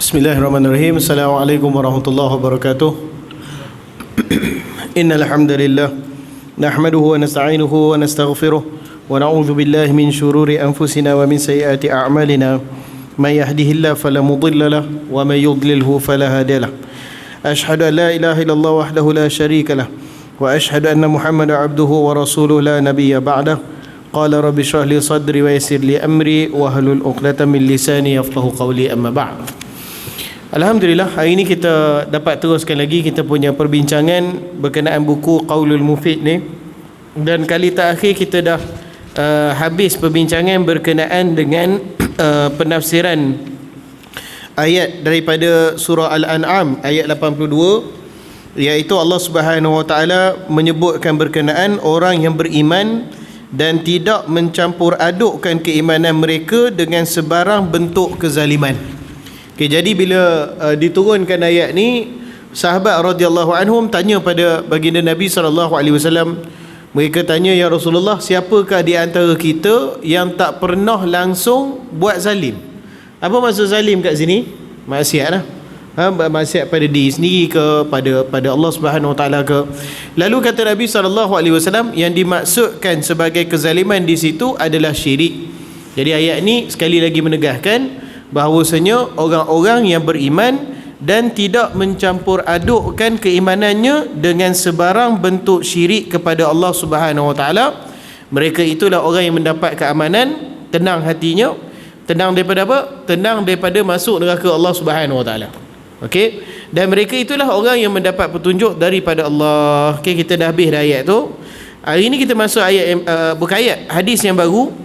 Bismillahirrahmanirrahim. Assalamualaikum warahmatullahi wabarakatuh. Innal hamdalillah nahmaduhu wa nasta'inuhu wa nastaghfiruh wa na'udzu billahi min shururi anfusina wa min sayyiati a'malina. May yahdihillahu fala mudilla lahu wa may yudlilhu fala hadiya lahu. Ashhadu an la ilaha illallah wahdahu la syarika lahu wa ashhadu anna Muhammadan 'abduhu wa rasuluhu la nabiyya ba'dahu. Qala rabbi shrah li sadri wa yassir li amri wa hlul 'uqdatam min lisani yafqahu qawli, amma ba'd. Alhamdulillah, hari ini kita dapat teruskan lagi kita punya perbincangan berkenaan buku Qaulul Mufid ni. Dan kali terakhir kita dah habis perbincangan berkenaan dengan penafsiran ayat daripada surah Al-An'am ayat 82, iaitu Allah Subhanahu Wa Taala menyebutkan berkenaan orang yang beriman dan tidak mencampur adukkan keimanan mereka dengan sebarang bentuk kezaliman. Okay, jadi bila diturunkan ayat ni, sahabat radhiyallahu anhum tanya pada baginda Nabi SAW. Mereka tanya, ya Rasulullah, siapakah di antara kita yang tak pernah langsung buat zalim? Apa maksud zalim kat sini? Maksiat lah. Maksiat pada diri sendiri ke, pada Allah Subhanahu Wa Taala ke. Lalu kata Nabi SAW, yang dimaksudkan sebagai kezaliman di situ adalah syirik. Jadi ayat ni sekali lagi menegaskan bahawasanya orang-orang yang beriman dan tidak mencampur adukkan keimanannya dengan sebarang bentuk syirik kepada Allah Subhanahu Wa Taala, mereka itulah orang yang mendapat keamanan, tenang hatinya. Tenang daripada apa? Tenang daripada masuk neraka Allah Subhanahu Wa Taala. Okey, dan mereka itulah orang yang mendapat petunjuk daripada Allah. Okey, kita dah habis dah ayat tu. Hari ini kita masuk ayat bukan ayat, hadis yang baru,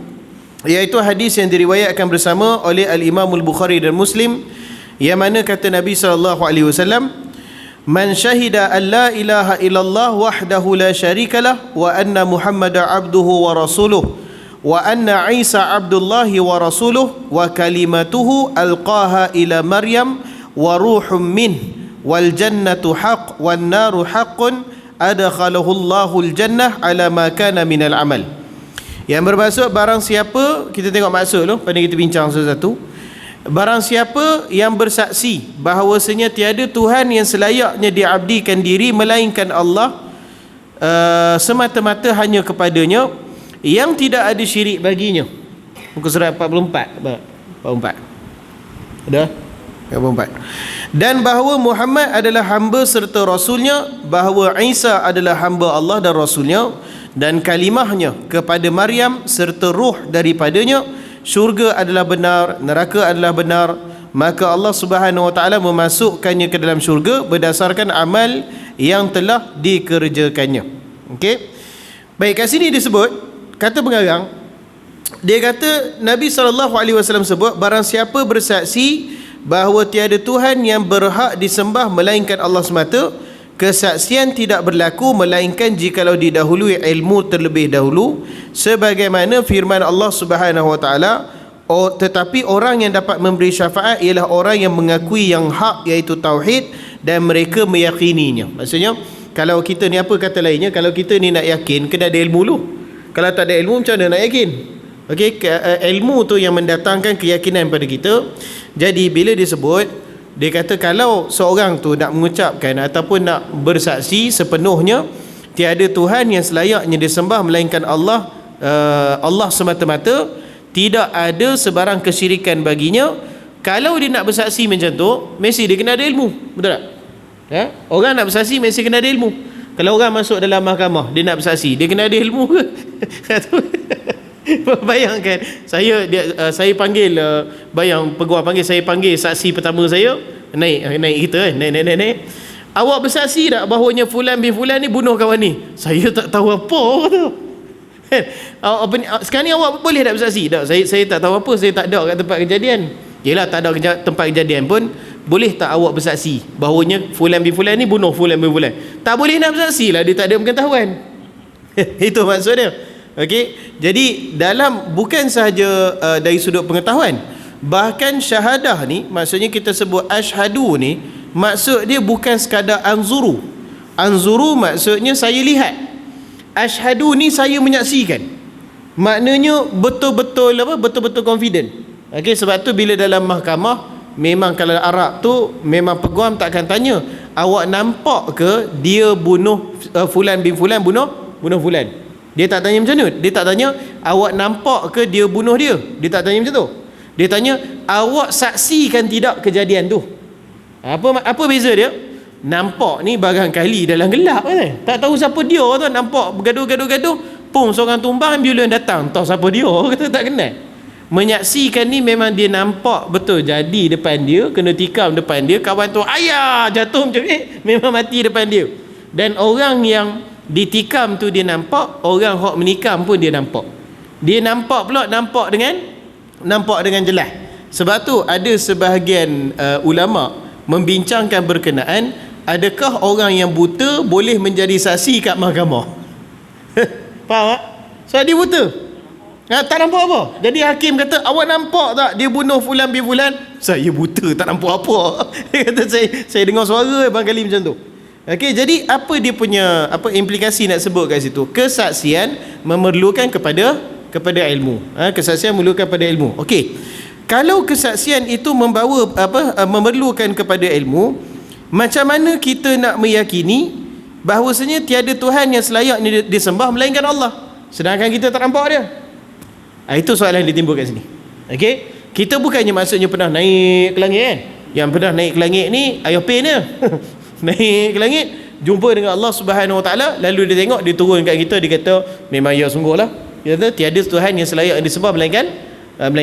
iaitu hadis yang diriwayatkan bersama oleh Al-Imam Al-Bukhari dan Muslim, yang mana kata Nabi SAW, man syahida an la ilaha illallah wahdahu la syarikalah wa anna Muhammadan abduhu wa rasuluh wa anna Isa abdullahi wa rasuluh wa kalimatuhu alqaha ila Maryam wa ruhum min wal jannatu haqq wan naru haqqun adkhalahu Allahul jannah ala ma kana minal amal. Yang bermaksud, barang siapa, kita tengok maksud tu, pada kita bincang satu-satu. Barang siapa yang bersaksi bahawasanya tiada Tuhan yang selayaknya diabdikan diri melainkan Allah, semata-mata hanya kepadanya, yang tidak ada syirik baginya. Muka surat 44. 44. Ada? 44. Dan bahawa Muhammad adalah hamba serta rasulnya, bahawa Isa adalah hamba Allah dan rasulnya, dan kalimahnya kepada Maryam serta ruh daripadanya, syurga adalah benar, neraka adalah benar, maka Allah Subhanahu Wa Taala memasukkannya ke dalam syurga berdasarkan amal yang telah dikerjakannya. Okey. Baik, kat sini disebut, kata pengarang, dia kata Nabi SAW sebut, barang siapa bersaksi bahawa tiada Tuhan yang berhak disembah melainkan Allah semata, kesaksian tidak berlaku melainkan jikalau didahului ilmu terlebih dahulu, sebagaimana firman Allah Subhanahu Wa Taala, tetapi orang yang dapat memberi syafaat ialah orang yang mengakui yang hak, iaitu tauhid, dan mereka meyakininya. Maksudnya, kalau kita ni, apa kata lainnya, kalau kita ni nak yakin, kena ada ilmu dulu. Kalau tak ada ilmu, macam mana nak yakin? Okey, ilmu tu yang mendatangkan keyakinan pada kita. Jadi bila disebut, dia kata kalau seorang tu nak mengucapkan ataupun nak bersaksi sepenuhnya tiada Tuhan yang selayaknya disembah melainkan Allah, Allah semata-mata, tidak ada sebarang kesyirikan baginya. Kalau dia nak bersaksi macam tu, mesti dia kena ada ilmu. Betul tak? Ya? Orang nak bersaksi mesti kena ada ilmu. Kalau orang masuk dalam mahkamah, dia nak bersaksi, dia kena ada ilmu ke? Bayangkan saya panggil bayang peguam panggil, saya panggil saksi pertama saya, naik kita naik. Awak bersaksi tak bahawanya fulan bin fulan ni bunuh kawan ni? Saya tak tahu apa tu. Sekarang ni awak boleh tak bersaksi? Tak, saya tak tahu apa, saya tak ada kat tempat kejadian. Yelah, tak ada tempat kejadian pun boleh tak awak bersaksi bahawanya fulan bin fulan ni bunuh fulan bin fulan? Tak boleh nak bersaksi lah, dia tak ada pengetahuan. Itu maksudnya. Okey, jadi dalam bukan sahaja dari sudut pengetahuan, bahkan syahadah ni, maksudnya kita sebut asyhadu ni, maksud dia bukan sekadar anzuru, Anzuru maksudnya saya lihat. Ashhadu ni saya menyaksikan. Maknanya betul-betul betul-betul confident. Okey, sebab tu bila dalam mahkamah, memang kalau Arab tu memang peguam tak akan tanya, awak nampak ke dia bunuh fulan bin fulan bunuh fulan. Dia tak tanya macam tu. Dia tak tanya awak nampak ke dia bunuh dia. Dia tak tanya macam tu. Dia tanya awak saksikan tidak kejadian tu. Apa beza dia? Nampak ni barangkali dalam gelap kan. Tak tahu siapa dia tu, nampak bergaduh-gaduh, pum seorang tumbang, ambulans datang, tahu siapa dia, kata tak kenal. Menyaksikan ni memang dia nampak betul jadi depan dia, kena tikam depan dia, kawan tu ayah jatuh macam memang mati depan dia. Dan orang yang ditikam tu dia nampak, orang hok menikam pun dia nampak. Dia nampak pula, nampak dengan jelas. Sebab tu ada sebahagian ulama membincangkan berkenaan, adakah orang yang buta boleh menjadi saksi kat mahkamah? Faham tak? Sebab dia buta. Tak nampak apa. Jadi hakim kata, awak nampak tak dia bunuh fulan bin fulan? Saya buta, tak nampak apa. Dia kata, saya dengar suara barangkali macam tu. Okey, jadi apa dia punya implikasi nak sebut kat situ? Kesaksian memerlukan kepada ilmu. Kesaksian memerlukan kepada ilmu. Okey. Kalau kesaksian itu memerlukan kepada ilmu, macam mana kita nak meyakini bahawasanya tiada Tuhan yang selayaknya disembah melainkan Allah, sedangkan kita tak nampak dia? Itu soalan yang ditimbul kat sini. Okey, kita bukannya maksudnya pernah naik ke langit kan? Yang pernah naik ke langit ni ayah pain dia. Naik ke langit, jumpa dengan Allah Subhanahu Wa Taala, lalu dia tengok, dia turun kat kita, dia kata memang ya sungguhlah, dia kata tiada Tuhan yang selayak disembah melainkan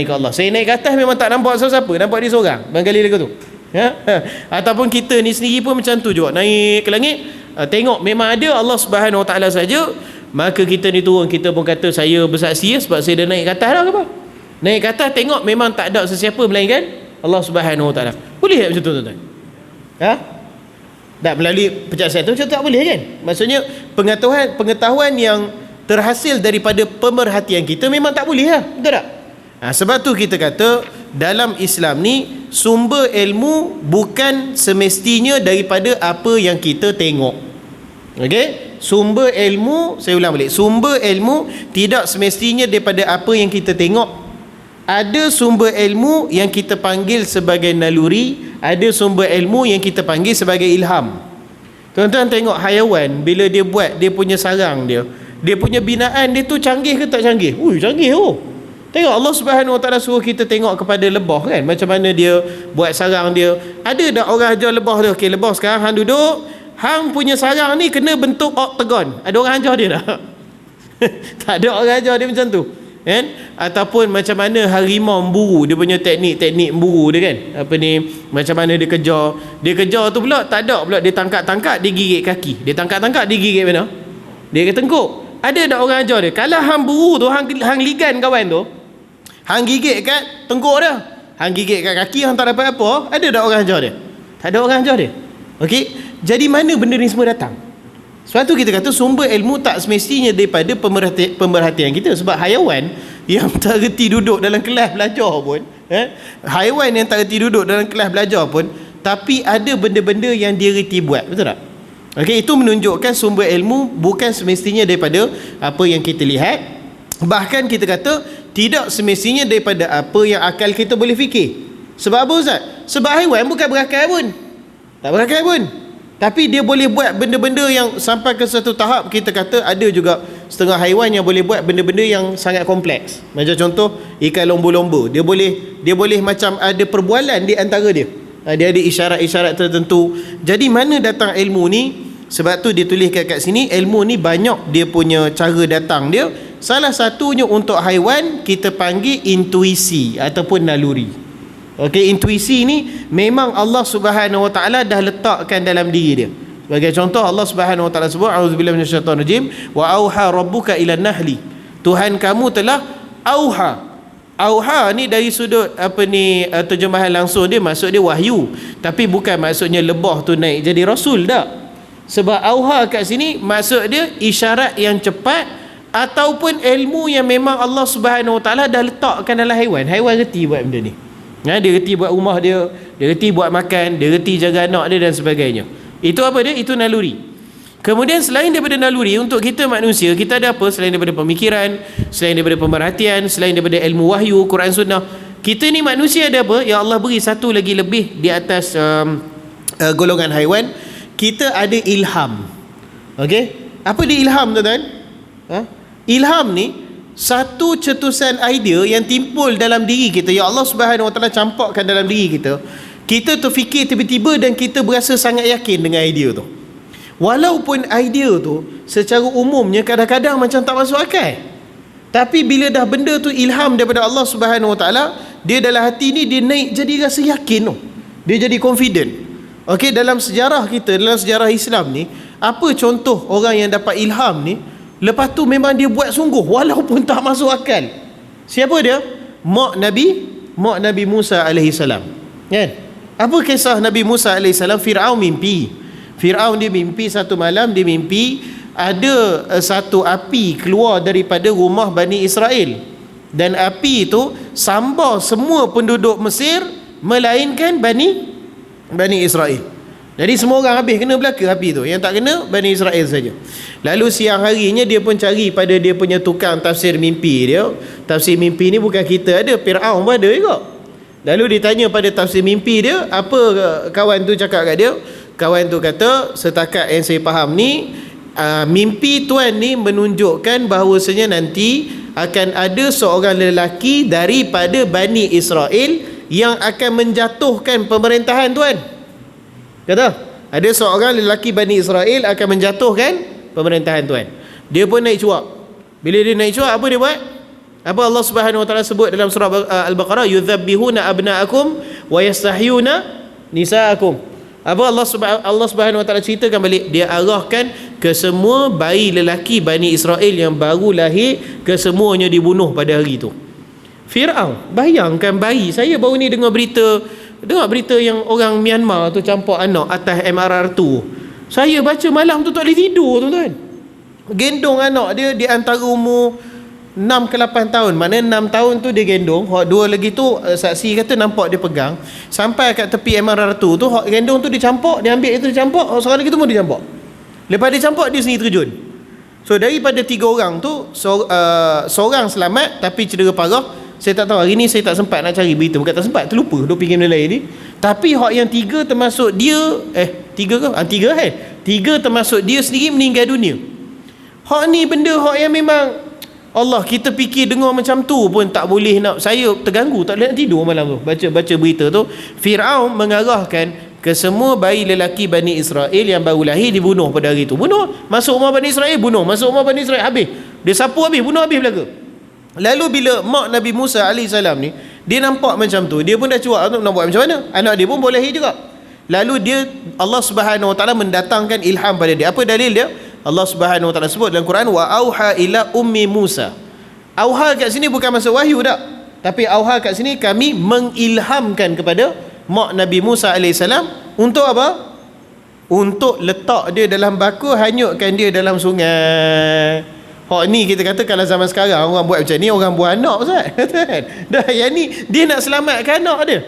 Allah. Saya naik ke atas memang tak nampak siapa-siapa, nampak dia seorang, barangkali dia tu. Ataupun kita ni sendiri pun macam tu juga, naik ke langit, tengok memang ada Allah Subhanahu Wa Taala saja, maka kita ni turun, kita pun kata saya bersaksi sebab saya dah naik ke atas dah ke apa? Naik ke atas tengok memang tak ada sesiapa melainkan Allah Subhanahu Wa Taala. Boleh tak macam tu tuan-tuan? Tak melalui percakapan tu macam tak boleh kan? Maksudnya pengetahuan yang terhasil daripada pemerhatian kita memang tak boleh lah, betul tak? Sebab tu kita kata dalam Islam ni sumber ilmu bukan semestinya daripada apa yang kita tengok. Okey? Sumber ilmu, saya ulang balik, sumber ilmu tidak semestinya daripada apa yang kita tengok. Ada sumber ilmu yang kita panggil sebagai naluri, ada sumber ilmu yang kita panggil sebagai ilham. Tuan-tuan tengok haiwan bila dia buat dia punya sarang dia punya binaan dia tu canggih ke tak canggih? Canggih oh. Tengok Allah Subhanahu Wa Taala suruh kita tengok kepada lebah kan, macam mana dia buat sarang dia. Ada tak orang ajar lebah tu? Okey, lebah sekarang hang duduk, hang punya sarang ni kena bentuk oktagon. Ada orang ajar dia tak? Tak ada orang ajar dia macam tu kan? Ataupun macam mana harimau memburu, dia punya teknik memburu dia kan, macam mana dia kejar tu pula tak ada pula, dia tangkap dia gigit kaki, dia tangkap dia gigit mana, dia tengkuk. Ada tak orang ajar dia? Kalau hang buru tu, hang ligan kawan tu, hang gigit kat tengkuk dia, hang gigit kat kaki, hang tak dapat apa, ada tak orang ajar dia? Tak ada orang ajar dia. Okey, jadi mana benda ni semua datang? Sebab tu kita kata sumber ilmu tak semestinya daripada pemerhatian kita. Sebab haiwan yang tak reti duduk dalam kelas belajar pun, haiwan yang tak reti duduk dalam kelas belajar pun, tapi ada benda-benda yang dia reti buat, betul tak? Okey, itu menunjukkan sumber ilmu bukan semestinya daripada apa yang kita lihat. Bahkan kita kata tidak semestinya daripada apa yang akal kita boleh fikir. Sebab apa Ustaz? Sebab haiwan bukan berakal pun, tak berakal pun, tapi dia boleh buat benda-benda yang sampai ke satu tahap kita kata ada juga setengah haiwan yang boleh buat benda-benda yang sangat kompleks. Macam contoh ikan lomba-lomba, dia boleh macam ada perbualan di antara dia. Dia ada isyarat-isyarat tertentu. Jadi mana datang ilmu ni? Sebab tu dia tuliskan kat sini, ilmu ni banyak dia punya cara datang dia. Salah satunya untuk haiwan kita panggil intuisi ataupun naluri. Okey, intuisi ni memang Allah Subhanahu Wa Taala dah letakkan dalam diri dia. Sebagai contoh Allah Subhanahu Wa Taala sebut, auzubillahi minasyaitonir rajim, wa auha rabbuka ilan nahli. Tuhan kamu telah auha ni dari sudut terjemahan langsung dia, maksud dia wahyu, tapi bukan maksudnya lebah tu naik jadi rasul tak. Sebab auha kat sini maksud dia isyarat yang cepat ataupun ilmu yang memang Allah Subhanahu Wa Taala dah letakkan dalam haiwan. Haiwan reti buat benda ni. Dia reti buat rumah dia reti buat makan, dia reti jaga anak dia dan sebagainya. Itu apa dia? Itu naluri. Kemudian selain daripada naluri, untuk kita manusia, kita ada apa selain daripada pemikiran, selain daripada pemerhatian, selain daripada ilmu wahyu, Quran Sunnah. Kita ni manusia ada apa? Ya Allah beri satu lagi lebih di atas golongan haiwan. Kita ada ilham. Okey? Apa dia ilham, tuan-tuan? Ilham ni satu cetusan idea yang timbul dalam diri kita. Ya Allah Subhanahu Wa Taala campakkan dalam diri kita. Kita terfikir tiba-tiba dan kita berasa sangat yakin dengan idea tu. Walaupun idea tu secara umumnya kadang-kadang macam tak masuk akal. Tapi bila dah benda tu ilham daripada Allah Subhanahu Wa Taala, dia dalam hati ni dia naik jadi rasa yakin tu. Dia jadi confident. Okey, dalam sejarah kita, dalam sejarah Islam ni, apa contoh orang yang dapat ilham ni, lepas tu memang dia buat sungguh walaupun tak masuk akal. Siapa dia? Mak Nabi Musa alaihi salam. Kan? Apa kisah Nabi Musa alaihi salam? Firaun mimpi. Firaun dia mimpi satu malam, dia mimpi ada satu api keluar daripada rumah Bani Israel. Dan api itu sambar semua penduduk Mesir melainkan Bani Israel. Jadi semua orang habis kena belaka api tu. Yang tak kena Bani Israel saja. Lalu siang harinya dia pun cari pada dia punya tukang tafsir mimpi dia. Tafsir mimpi ni bukan kita ada, Firaun pun ada juga. Lalu ditanya pada tafsir mimpi dia, apa kawan tu cakap kat dia? Kawan tu kata, setakat yang saya faham ni, mimpi tuan ni menunjukkan bahawasanya nanti akan ada seorang lelaki daripada Bani Israel yang akan menjatuhkan pemerintahan tuan. Kata, ada seorang lelaki Bani Israel akan menjatuhkan pemerintahan tuan. Dia pun naik cuak. Bila dia naik cuak, apa dia buat? Apa Allah Subhanahu Wa Taala sebut dalam surah Al-Baqarah? Yudzabbihuna abna'akum wa yastahyuna nisa'akum. Apa Allah Subhanahu Wa Taala ceritakan balik? Dia arahkan ke semua bayi lelaki Bani Israel yang baru lahir, kesemuanya dibunuh pada hari itu. Firaun, bayangkan bayi. Saya baru ni dengar berita yang orang Myanmar tu campak anak atas MRR2. Saya baca malam tu tak boleh tidur, tuan-tuan. Gendong anak dia di antara umur 6 ke 8 tahun. Mana 6 tahun tu dia gendong, hak dua lagi tu saksi kata nampak dia pegang sampai kat tepi MRR2 tu, hak gendong tu dia campak, dia ambil itu dia campak, hak seorang lagi tu pun dia campak. Lepas dia campak, dia sendiri terjun. So daripada 3 orang tu, seorang selamat tapi cedera parah. Saya tak tahu, hari ni saya tak sempat nak cari berita, bukan tak sempat, terlupa 2 pinggir lain ni. Tapi hak yang 3 termasuk dia, 3 ke? 3 termasuk dia sendiri meninggal dunia. Hak ni benda hak yang memang Allah, kita fikir dengar macam tu pun tak boleh nak. Saya terganggu, tak boleh nak tidur malam tu baca berita tu. Firaun mengarahkan ke semua bayi lelaki Bani Israel yang baru lahir dibunuh pada hari tu. Bunuh, masuk rumah Bani Israel bunuh, masuk rumah Bani Israel habis. Dia sapu habis, bunuh habis belaka. Lalu bila mak Nabi Musa AS ni, dia nampak macam tu, dia pun dah cuak nak buat macam mana. Anak dia pun boleh lahir juga. Lalu dia, Allah Subhanahu Wa Taala mendatangkan ilham pada dia. Apa dalil dia? Allah Subhanahu Wa Taala sebut dalam Quran, wa auha ila ummi Musa. Auha kat sini bukan maksud wahyu tak, tapi auha kat sini kami mengilhamkan kepada mak Nabi Musa AS. Untuk apa? Untuk letak dia dalam bako, hanyutkan dia dalam sungai. Hak ni kita kata kalau zaman sekarang orang buat macam ni, orang buat anak Ustaz. Dah yang ni dia nak selamatkan anak dia.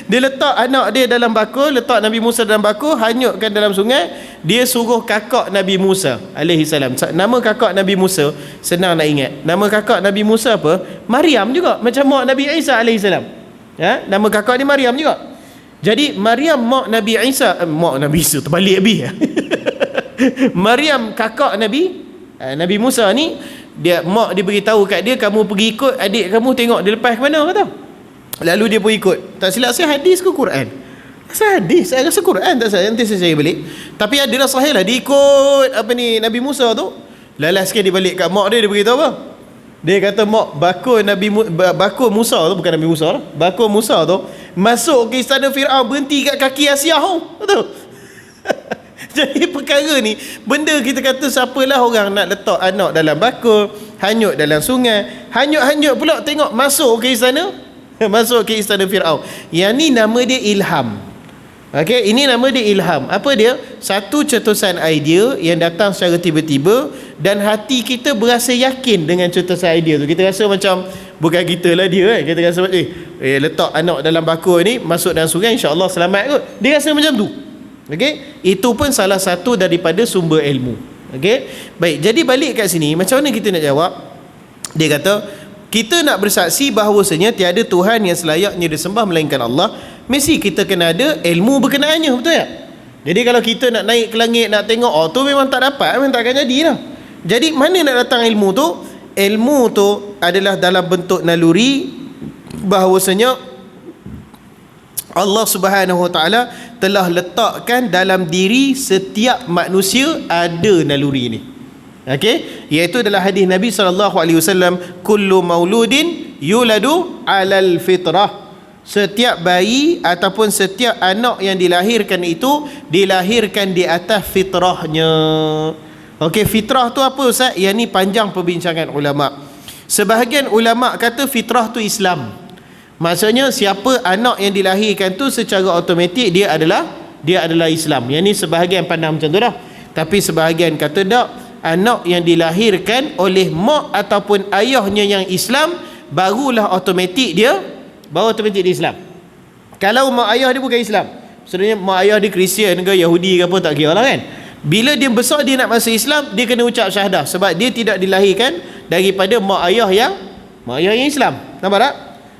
Dia letak anak dia dalam bako, letak Nabi Musa dalam bako, hanyutkan dalam sungai. Dia suruh kakak Nabi Musa alaihi salam. Nama kakak Nabi Musa senang nak ingat. Nama kakak Nabi Musa apa? Maryam juga, macam mak Nabi Isa alaihi salam. Ya, nama kakak dia Maryam juga. Jadi Maryam mak Nabi Isa, mak Nabi Isa terbalik habis. Maryam kakak Nabi Musa ni, dia mak dia beritahu kat dia, kamu pergi ikut adik kamu, tengok dia lepas ke mana, kata. Lalu dia pun ikut. Tak silap saya, hadis ke Quran? Saya hadis, saya rasa Quran, tak salah, nanti saya balik. Tapi adalah sahih lah, dia ikut apa ni Nabi Musa tu. Lalas sikit dia balik kat mak dia, dia beritahu apa? Dia kata, mak, bakul Musa tu, bukan Nabi Musa lah, bakul Musa tu masuk ke istana Firaun, berhenti kat kaki Asyah tu. Betul? Jadi perkara ni, benda kita kata siapalah orang nak letak anak dalam bakul, hanyut dalam sungai, hanyut pula tengok masuk ke istana, masuk ke istana Firaun. Yang ni nama dia ilham. Okey, ini nama dia ilham. Apa dia? Satu cetusan idea yang datang secara tiba-tiba dan hati kita berasa yakin dengan cetusan idea tu. Kita rasa macam bukan kita lah dia, kita rasa letak anak dalam bakul ni, masuk dalam sungai, insya-Allah selamat kot. Dia rasa macam tu. Okey, itu pun salah satu daripada sumber ilmu. Okey, baik, jadi balik kat sini, macam mana kita nak jawab? Dia kata kita nak bersaksi bahawasanya tiada Tuhan yang selayaknya disembah melainkan Allah, mesti kita kena ada ilmu berkenaannya, betul tak? Jadi kalau kita nak naik ke langit, nak tengok, oh tu memang tak dapat, memang tak akan jadi lah. Jadi mana nak datang ilmu tu? Ilmu tu adalah dalam bentuk naluri, bahawasanya Allah Subhanahu Wa Taala telah letakkan dalam diri setiap manusia ada naluri ini. Okey, iaitu dalam hadis Nabi SAW, kullu mauludin yuladu alal fitrah. Setiap bayi ataupun setiap anak yang dilahirkan itu dilahirkan di atas fitrahnya. Okey, fitrah tu apa Ustaz? Yang ni panjang perbincangan ulama. Sebahagian ulama kata fitrah tu Islam. Maksudnya siapa anak yang dilahirkan tu secara automatik dia adalah Islam. Yang ni sebahagian pandang macam tu dah. Tapi sebahagian kata tak, anak yang dilahirkan oleh mak ataupun ayahnya yang Islam barulah automatik dia Islam. Kalau mak ayah dia bukan Islam, sebenarnya mak ayah dia Kristian ke Yahudi ke apa, tak kira lah kan. Bila dia besar dia nak masuk Islam, dia kena ucap syahadah sebab dia tidak dilahirkan daripada mak ayah yang Islam. Nampak tak?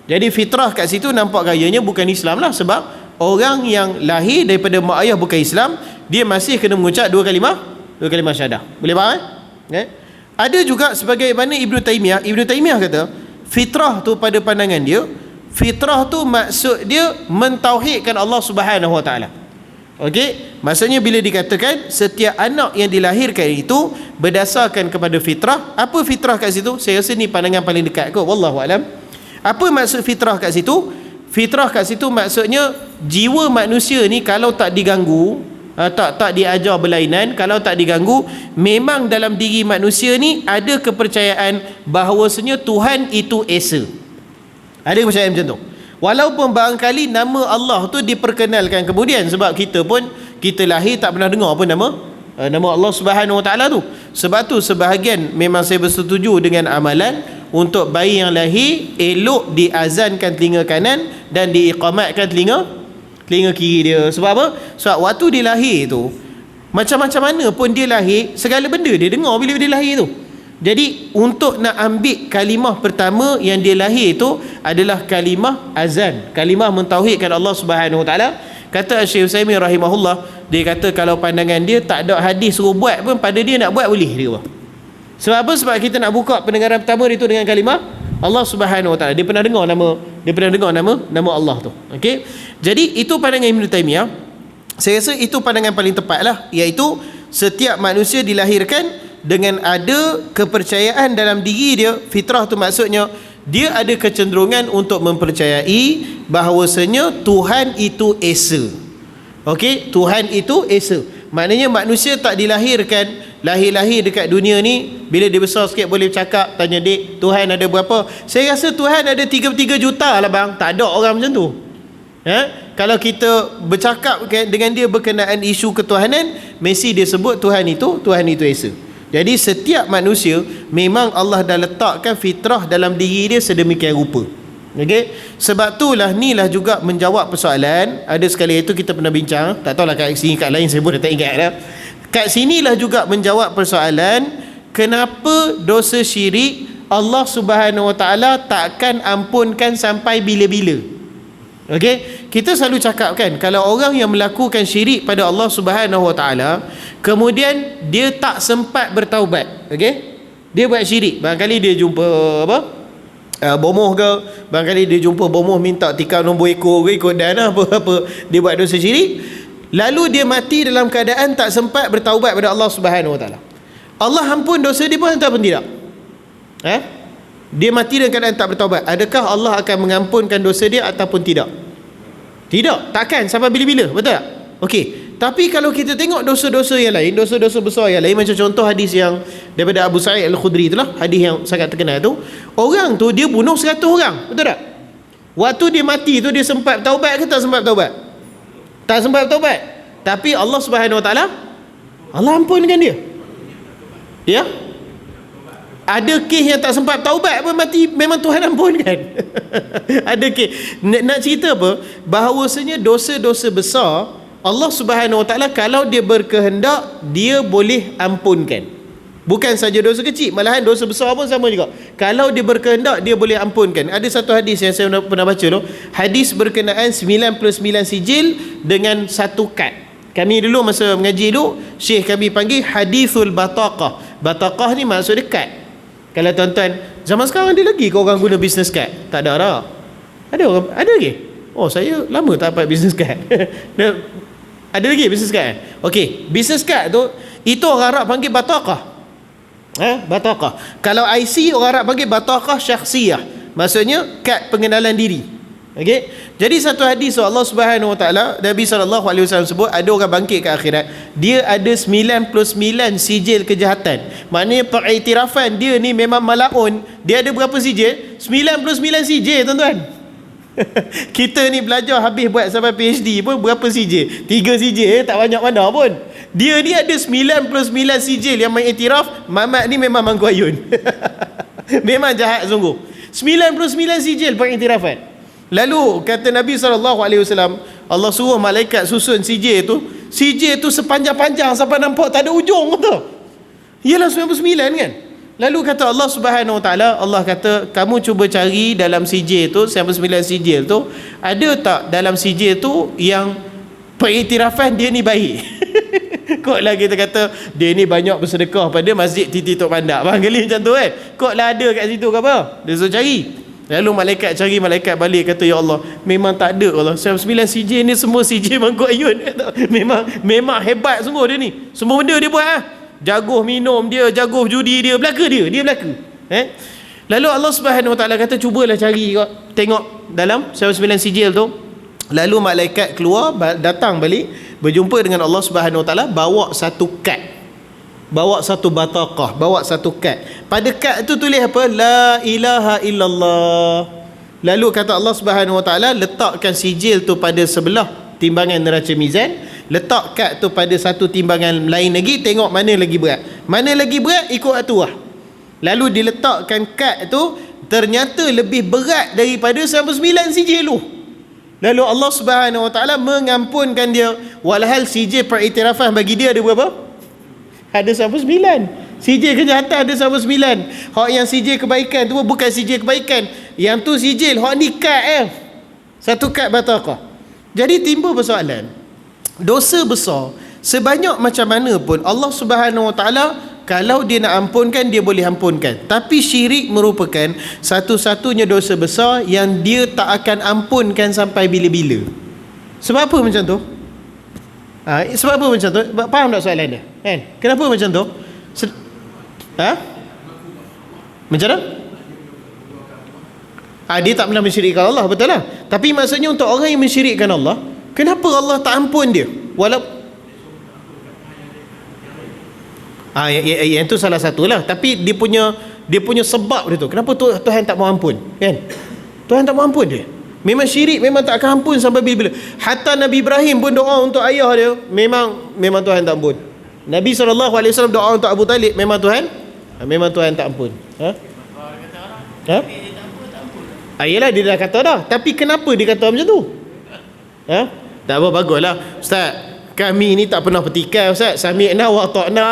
Jadi fitrah kat situ nampak gayanya bukan Islam lah, sebab orang yang lahir daripada mak ayah bukan Islam, dia masih kena mengucap dua kalimah syahadah. Boleh faham Ada juga sebagaimana Ibn Taymiyah kata, fitrah tu pada pandangan dia, fitrah tu maksud dia mentauhidkan Allah Subhanahu Wa Taala. Okey, maksudnya bila dikatakan setiap anak yang dilahirkan itu berdasarkan kepada fitrah. Apa fitrah kat situ? Saya rasa ni pandangan paling dekat kot, wallahu alam. Apa maksud fitrah kat situ? Fitrah kat situ maksudnya jiwa manusia ni kalau tak diganggu, tak diajar berlainan, kalau tak diganggu, memang dalam diri manusia ni ada kepercayaan bahawasanya Tuhan itu Esa. Ada kepercayaan macam tu. Walaupun barangkali nama Allah tu diperkenalkan kemudian, sebab kita lahir tak pernah dengar pun nama Allah Subhanahu Wa Taala tu. Sebab tu sebahagian memang saya bersetuju dengan amalan untuk bayi yang lahir elok diazankan telinga kanan dan diiqamatkan telinga kiri dia. Sebab apa? Sebab waktu dia lahir tu, macam-macam mana pun dia lahir, segala benda dia dengar bila dia lahir tu. Jadi untuk nak ambil kalimah pertama yang dia lahir itu adalah kalimah azan, kalimah mentauhidkan Allah Subhanahu Wa Taala. Kata Syekh Utsaimin rahimahullah, dia kata kalau pandangan dia tak ada hadis suruh buat pun, pada dia nak buat boleh dia. Sebab apa? Sebab kita nak buka pendengaran pertama itu dengan kalimah Allah Subhanahu Wa Taala. Dia pernah dengar nama Allah tu. Okey. Jadi itu pandangan Ibn Taymiyah. Saya rasa itu pandangan paling tepatlah, iaitu setiap manusia dilahirkan dengan ada kepercayaan dalam diri dia. Fitrah tu maksudnya dia ada kecenderungan untuk mempercayai bahawasanya Tuhan itu Esa. Okey, Tuhan itu Esa. Maknanya manusia tak dilahirkan lahir dekat dunia ni, bila dia besar sikit boleh bercakap, tanya dek, Tuhan ada berapa? Saya rasa Tuhan ada 33 juta lah bang. Tak ada orang macam tu. Kalau kita bercakap dengan dia berkenaan isu ketuhanan, mesti dia sebut Tuhan itu Esa. Jadi setiap manusia memang Allah dah letakkan fitrah dalam diri dia sedemikian rupa. Okey, sebab itulah nilah juga menjawab persoalan. Ada sekali itu kita pernah bincang, tak tahulah kat sini kat lain saya pun dah tak ingat dah. Kat sinilah juga menjawab persoalan kenapa dosa syirik Allah Subhanahu Wa Taala takkan ampunkan sampai bila-bila. Okey, kita selalu cakap kan, kalau orang yang melakukan syirik pada Allah Subhanahu Wa Taala kemudian dia tak sempat bertaubat, okey, dia buat syirik, barangkali dia jumpa bomoh ke, barangkali dia jumpa bomoh minta tikar nombor ekor ke, ikut dan apa dia buat dosa syirik, lalu dia mati dalam keadaan tak sempat bertaubat pada Allah Subhanahu Wa Taala. Allah ampun dosa dia pun ataupun tidak? Dia mati dalam keadaan tak bertaubat, adakah Allah akan mengampunkan dosa dia ataupun tidak? Tidak, takkan sampai bila-bila, betul tak? Okey, tapi kalau kita tengok dosa-dosa yang lain, dosa-dosa besar yang lain, macam contoh hadis yang daripada Abu Sa'id Al-Khudri itulah, hadis yang sangat terkenal tu, orang tu dia bunuh 100 orang, betul tak? Waktu dia mati tu dia sempat taubat ke tak sempat taubat? Tak sempat taubat. Tapi Allah Subhanahu Wa Taala, Allah ampunkan dia. Ya? Ada kes yang tak sempat taubat pun mati, memang Tuhan ampunkan. Ada kes. Nak cerita apa? Bahawasanya dosa-dosa besar Allah Subhanahu Wa Taala kalau dia berkehendak, dia boleh ampunkan. Bukan saja dosa kecil, malahan dosa besar pun sama juga. Kalau dia berkehendak, dia boleh ampunkan. Ada satu hadis yang saya pernah baca tu, hadis berkenaan 99 sijil dengan satu kad. Kami dulu masa mengaji dulu, syekh kami panggil hadithul bataqah. Bataqah ni maksud dia kad. Kalau tuan-tuan, zaman sekarang ada lagi ke orang guna business card? Tak ada dah. Ada lagi? Oh, saya lama tak dapat business card. Ada lagi business card? Okey, business card tu, itu orang Arab panggil bataqah. Bataqah. Kalau IC orang Arab panggil bataqah syakhsiyah. Maksudnya kad pengenalan diri. Okey. Jadi satu hadis Allah Subhanahu Wa Taala, Nabi SAW sebut ada orang bangkit ke akhirat, dia ada 99 sijil kejahatan. Maknanya pengiktirafan dia ni memang malaun. Dia ada berapa sijil? 99 sijil, tuan-tuan. Kita ni belajar habis buat sampai PhD pun berapa sijil? 3 sijil, tak banyak mana pun. Dia ni ada 99 sijil yang mengiktiraf Mamat ni memang mangku ayun. Memang jahat sungguh. 99 sijil pengiktirafan. Lalu kata Nabi SAW, Allah suruh malaikat susun sijil tu sepanjang-panjang sampai nampak tak ada ujung tu. Ialah 99 kan. Lalu kata Allah Subhanahu Wa Taala, Allah kata, kamu cuba cari dalam sijil tu, 99 sijil tu, ada tak dalam sijil tu yang pengiktirafan dia ni baik? Kok lah kita kata dia ni banyak bersedekah pada masjid Titi Tok Pandak, barangkali macam tu kan. Kok lah ada kat situ ke apa? Dia suruh cari. Lalu malaikat cari, malaikat balik kata, ya Allah, memang tak ada Allah. 9 sijil ni semua sijil mangkuk ayun. Memang hebat sungguh dia ni. Semua benda dia buat jaguh minum dia, jaguh judi dia, belaka dia belaka. Lalu Allah Subhanahu Wa Taala kata, cubalah cari, tengok dalam 9 sijil tu. Lalu malaikat keluar, datang balik, berjumpa dengan Allah Subhanahu Wa Taala, bawa satu kad, bawa satu bataqah, bawa satu kad. Pada kad tu tulis apa? La ilaha illallah. Lalu kata Allah Subhanahu Wa Taala, letakkan sijil tu pada sebelah timbangan neraca mizan, letak kad tu pada satu timbangan lain lagi, tengok mana lagi berat. Mana lagi berat, ikut tu lah. Lalu diletakkan kad tu, ternyata lebih berat daripada 99 sijil tu. Lalu Allah Subhanahu Wa Taala mengampunkan dia. Walhal sijil periktirafan bagi dia ada berapa? Ada 99. Sijil kejahatan ada 99. Hak yang sijil kebaikan tu bukan sijil kebaikan. Yang tu sijil, hak ni kad satu kad bataqah. Jadi timbul persoalan, dosa besar sebanyak macam mana pun Allah Subhanahu Wa Taala, kalau dia nak ampunkan, dia boleh ampunkan. Tapi syirik merupakan satu-satunya dosa besar yang dia tak akan ampunkan sampai bila-bila. Sebab apa macam tu? Sebab apa macam tu? Faham tak soalan dia? Kan? Kenapa macam tu? Macam mana? Dia tak pernah mensyirikkan Allah, betul lah. Tapi maksudnya untuk orang yang mensyirikkan Allah, kenapa Allah tak ampun dia? Yang tu salah satulah. Tapi dia punya sebab dia tu. Kenapa Tuhan tak mau ampun? Kan? Tuhan tak mau ampun dia. Memang syirik, memang tak akan ampun sampai bila-bila. Hatta Nabi Ibrahim pun doa untuk ayah dia, memang Tuhan tak ampun. Nabi SAW doa untuk Abu Talib, memang Tuhan tak ampun. Yelah, dia dah kata dah. Tapi kenapa dia kata macam tu? Tak apa, baguslah Ustaz, kami ni tak pernah petikai Ustaz, sami'na wa ta'na.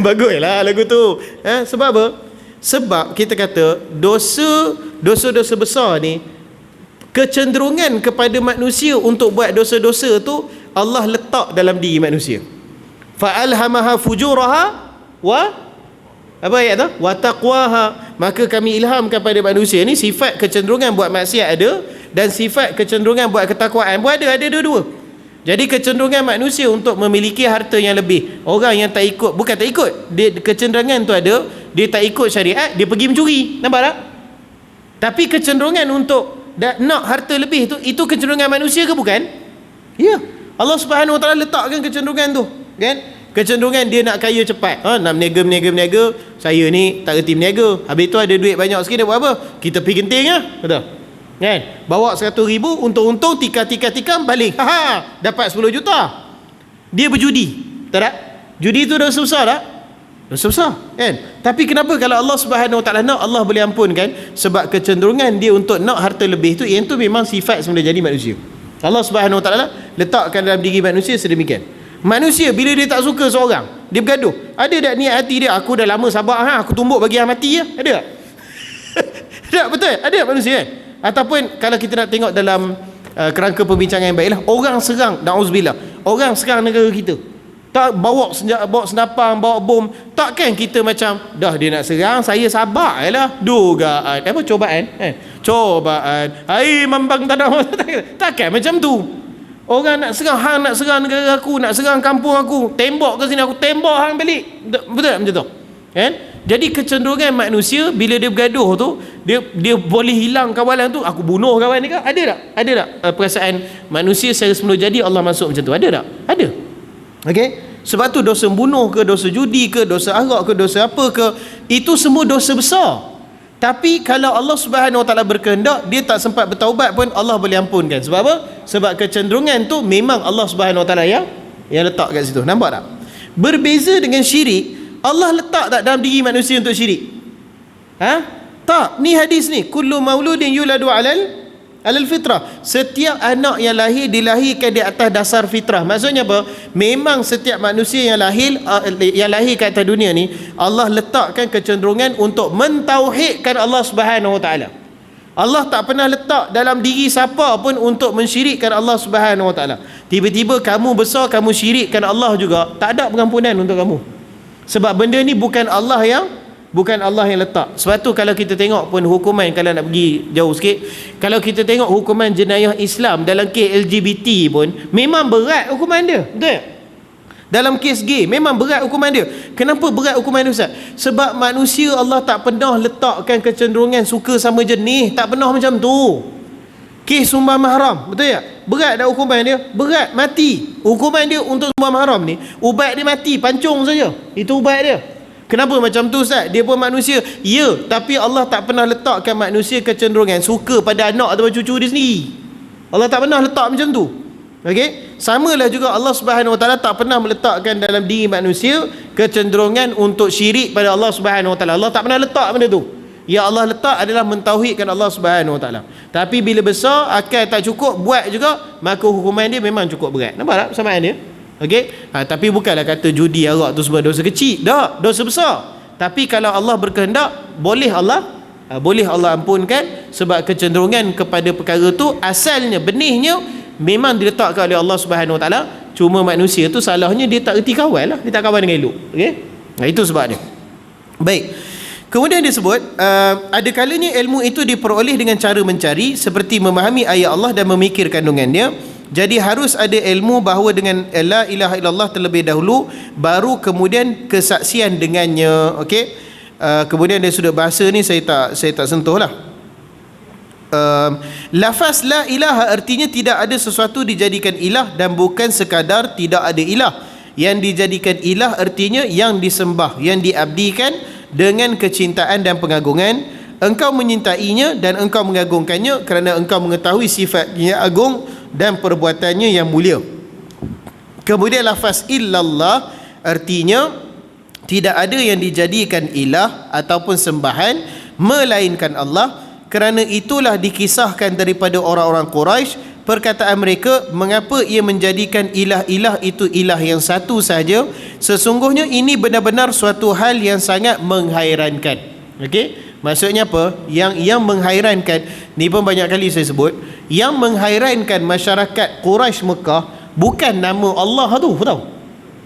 Baguslah lagu tu. Sebab apa? Sebab kita kata dosa-dosa besar ni, kecenderungan kepada manusia untuk buat dosa-dosa tu Allah letak dalam diri manusia. Fa'alhamaha fujuraha wa apa ayat tu? Wa taqwaha. Maka kami ilhamkan pada manusia ni sifat kecenderungan buat maksiat ada, dan sifat kecenderungan buat ketakwaan pun ada dua-dua. Jadi kecenderungan manusia untuk memiliki harta yang lebih. Orang yang tak ikut, bukan tak ikut, dia kecenderungan tu ada, dia tak ikut syariat, dia pergi mencuri. Nampak tak? Tapi kecenderungan untuk nak harta lebih tu, itu kecenderungan manusia ke bukan? Ya. Allah Subhanahu Wa Taala letakkan kecenderungan tu, kan? Kecenderungan dia nak kaya cepat. Nak berniaga, saya ni tak reti berniaga. Habis tu ada duit banyak sikit, dia buat apa? Kita pergi genting lah. Betul? Kan? Bawa 100,000, untung-untung tikam balik. Dapat 10 juta. Dia berjudi. Tak? Judi tu dosa besar tak? Dosa besar, kan? Tapi kenapa kalau Allah Subhanahu Wa Taala nak, Allah boleh ampunkan? Sebab kecenderungan dia untuk nak harta lebih tu, yang tu memang sifat sebenarnya jadi manusia. Allah Subhanahu Wa Taala letakkan dalam diri manusia sedemikian. Manusia bila dia tak suka seorang, dia bergaduh. Ada tak niat hati dia, aku dah lama sabar aku tumbuk bagi hang mati ya? Ada tak? Tak, betul? Ada tak manusia kan? Ataupun kalau kita nak tengok dalam kerangka perbincangan yang baiklah, orang serang, na'udzubillah, orang serang negara kita, tak bawa senjata, bawa senapang, bawa bom, takkan kita macam dah dia nak serang, saya sabar lah, dugaan cobaan cobaan, hai mambang tak ada. Takkan macam tu. Orang nak serang, hang nak serang negara aku, nak serang kampung aku, tembok ke sini, aku tembok hang balik. Betul tak macam tu? Kan? Jadi kecenderungan manusia bila dia bergaduh tu, dia boleh hilang kawalan tu, aku bunuh kawan ni ke? Ada tak? Ada tak perasaan manusia secara semula jadi Allah masuk macam tu? Ada tak? Ada. Okey? Sebab tu dosa bunuh ke, dosa judi ke, dosa arak ke, dosa apa ke, itu semua dosa besar. Tapi kalau Allah Subhanahu Wa Taala berkehendak, dia tak sempat bertaubat pun Allah boleh ampunkan. Sebab apa? Sebab kecenderungan tu memang Allah Subhanahu Wa Taala yang letak kat situ. Nampak tak? Berbeza dengan syirik, Allah letak tak dalam diri manusia untuk syirik? Tak. Ni hadis ni, kullu mauludin yuladu alal fitrah. Setiap anak yang lahir dilahirkan di atas dasar fitrah. Maksudnya apa? Memang setiap manusia yang lahir kat atas dunia ni, Allah letakkan kecenderungan untuk mentauhidkan Allah Subhanahu Wa Taala. Allah tak pernah letak dalam diri siapa pun untuk mensyirikkan Allah Subhanahu Wa Taala. Tiba-tiba kamu besar, kamu syirikkan Allah juga, tak ada pengampunan untuk kamu. Sebab benda ni bukan Allah yang letak. Sebab tu kalau kita tengok pun hukuman, kalau nak pergi jauh sikit, kalau kita tengok hukuman jenayah Islam dalam kes LGBT pun memang berat hukuman dia. Betul tak? Dalam kes gay memang berat hukuman dia. Kenapa berat hukuman dia, Ustaz? Sebab manusia Allah tak pernah letakkan kecenderungan suka sama jenis, tak pernah macam tu. Kes sumbang mahram, betul tak? Berat dah hukuman dia, berat, mati. Hukuman dia untuk sumbang mahram ni, ubat dia mati, pancung saja. Itu ubat dia. Kenapa macam tu, Ustaz? Dia pun manusia. Ya, tapi Allah tak pernah letakkan manusia kecenderungan suka pada anak atau cucu dia sendiri. Allah tak pernah letak macam tu. Okey? Samalah juga Allah Subhanahu Wa Taala tak pernah meletakkan dalam diri manusia kecenderungan untuk syirik pada Allah Subhanahu Wa Taala. Allah tak pernah letak benda tu. Ya Allah letak adalah mentauhidkan Allah Subhanahu Wa Taala. Tapi bila besar akal tak cukup buat juga, maka hukuman dia memang cukup berat. Nampak tak persamaan dia? Okey? Tapi bukanlah kata judi, arak tu semua dosa kecil. Tak, dosa besar. Tapi kalau Allah berkehendak, boleh Allah ampunkan, sebab kecenderungan kepada perkara tu asalnya, benihnya memang diletakkan oleh Allah Subhanahu Wa Taala. Cuma manusia tu salahnya dia tak erti kawal lah, dia tak kawan dengan elok. Okey? Itu sebab dia. Baik. Kemudian dia sebut, ada kalanya ilmu itu diperoleh dengan cara mencari, seperti memahami ayat Allah dan memikir kandungannya. Jadi harus ada ilmu bahawa dengan la ilaha illallah terlebih dahulu, baru kemudian kesaksian dengannya. Okey. Kemudian dari sudut bahasa ni saya tak sentuh lah. Lafaz la ilaha artinya tidak ada sesuatu dijadikan ilah, dan bukan sekadar tidak ada ilah. Yang dijadikan ilah artinya yang disembah, yang diabdikan dengan kecintaan dan pengagungan. Engkau menyintainya dan engkau mengagungkannya kerana engkau mengetahui sifatnya agung dan perbuatannya yang mulia. Kemudian lafaz illallah artinya tidak ada yang dijadikan ilah ataupun sembahan melainkan Allah. Kerana itulah dikisahkan daripada orang-orang Quraisy, perkataan mereka, mengapa ia menjadikan ilah-ilah itu ilah yang satu sahaja? Sesungguhnya ini benar-benar suatu hal yang sangat menghairankan. Okey? Maksudnya apa? Yang menghairankan ni pun banyak kali saya sebut, yang menghairankan masyarakat Quraisy Mekah bukan nama Allah tu, tahu?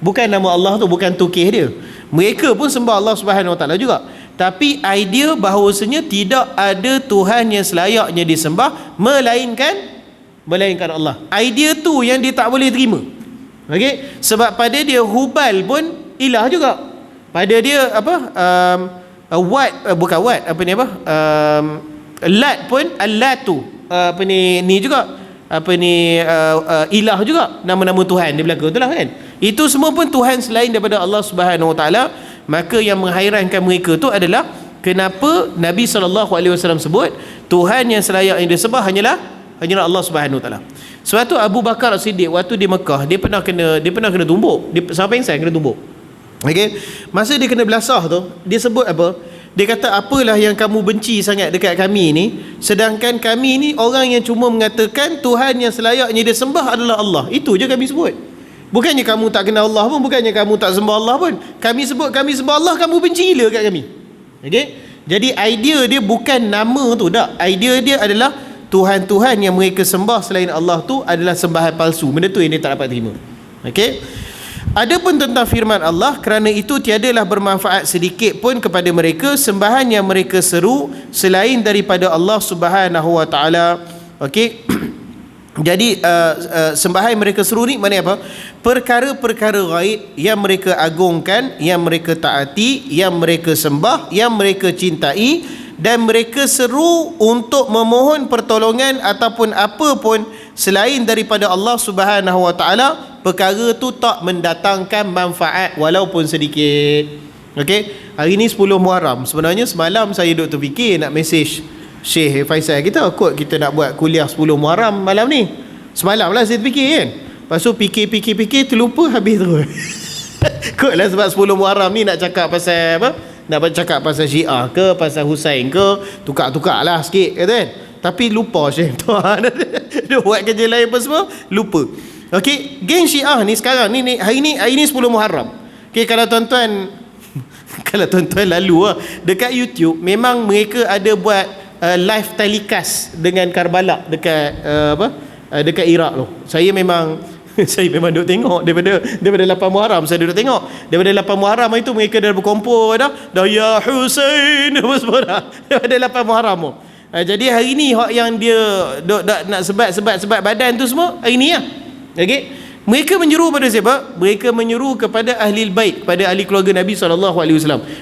Bukan nama Allah tu, bukan tukih dia. Mereka pun sembah Allah Subhanahu Wa Taala juga. Tapi idea bahawasanya tidak ada Tuhan yang selayaknya disembah melainkan Allah. Idea tu yang dia tak boleh terima. Okey? Sebab pada dia Hubal pun ilah juga. Pada dia Lat pun Allatu juga ilah juga, nama-nama Tuhan di belakang itulah kan. Itu semua pun Tuhan selain daripada Allah Subhanahu Wa Taala. Maka yang menghairankan mereka tu adalah kenapa Nabi SAW sebut Tuhan yang selayaknya disembah hanyalah Allah Subhanahu Wa Taala. Sebab tu Abu Bakar As-Siddiq waktu di Mekah dia pernah kena tumbuk, dia sampai pingsan kena tumbuk. Okey, masa dia kena belasah tu dia sebut apa? Dia kata, apalah yang kamu benci sangat dekat kami ni, sedangkan kami ni orang yang cuma mengatakan Tuhan yang selayaknya dia sembah adalah Allah. Itu je kami sebut. Bukannya kamu tak kenal Allah pun, bukannya kamu tak sembah Allah pun. Kami sebut kami sembah Allah, kamu benci gila kat kami. Okey? Jadi idea dia bukan nama tu, tak. Idea dia adalah Tuhan-Tuhan yang mereka sembah selain Allah tu adalah sembahan palsu. Benda tu yang dia tak dapat terima. Okey? Adapun tentang firman Allah, kerana itu tiadalah bermanfaat sedikit pun kepada mereka sembahan yang mereka seru selain daripada Allah Subhanahu wa taala. Okey? Jadi sembahan yang mereka seru ni maknanya apa? Perkara-perkara gaib yang mereka agungkan, yang mereka taati, yang mereka sembah, yang mereka cintai, dan mereka seru untuk memohon pertolongan ataupun apa pun selain daripada Allah Subhanahu wa taala, perkara tu tak mendatangkan manfaat walaupun sedikit. Okey, hari ni 10 Muharram. Sebenarnya semalam saya duk terfikir nak mesej Syekh Faisal kita, kot kita nak buat kuliah 10 Muharram malam ni. Semalam lah saya terfikir kan. Lepas tu fikir terlupa habis terus. Kot lah sebab 10 Muharram ni nak cakap pasal apa? Nak bercakap pasal Syiah ke, pasal Husain ke, tukar-tukar lah sikit kata kan. Tapi lupa Syekh tuan. Dia buat kerja lain apa semua, lupa. Okey, geng Syiah ni sekarang ni hari ni 10 Muharram. Okey, kalau tuan-tuan kalau tuan-tuan lalu dekat YouTube, memang mereka ada buat live telecast dengan Karbala dekat dekat Iraq tu. Saya memang duk tengok daripada 8 Muharram saya duk tengok. Daripada 8 Muharram itu mereka dah berkumpul dah ya Husain apa semua dah. Daripada 8 Muharram tu. Jadi hari ni hak yang dia nak sebat badan tu semua hari ni lah. Okey. Mereka menyeru pada siapa? Mereka menyeru kepada ahli bait, kepada ahli keluarga Nabi SAW.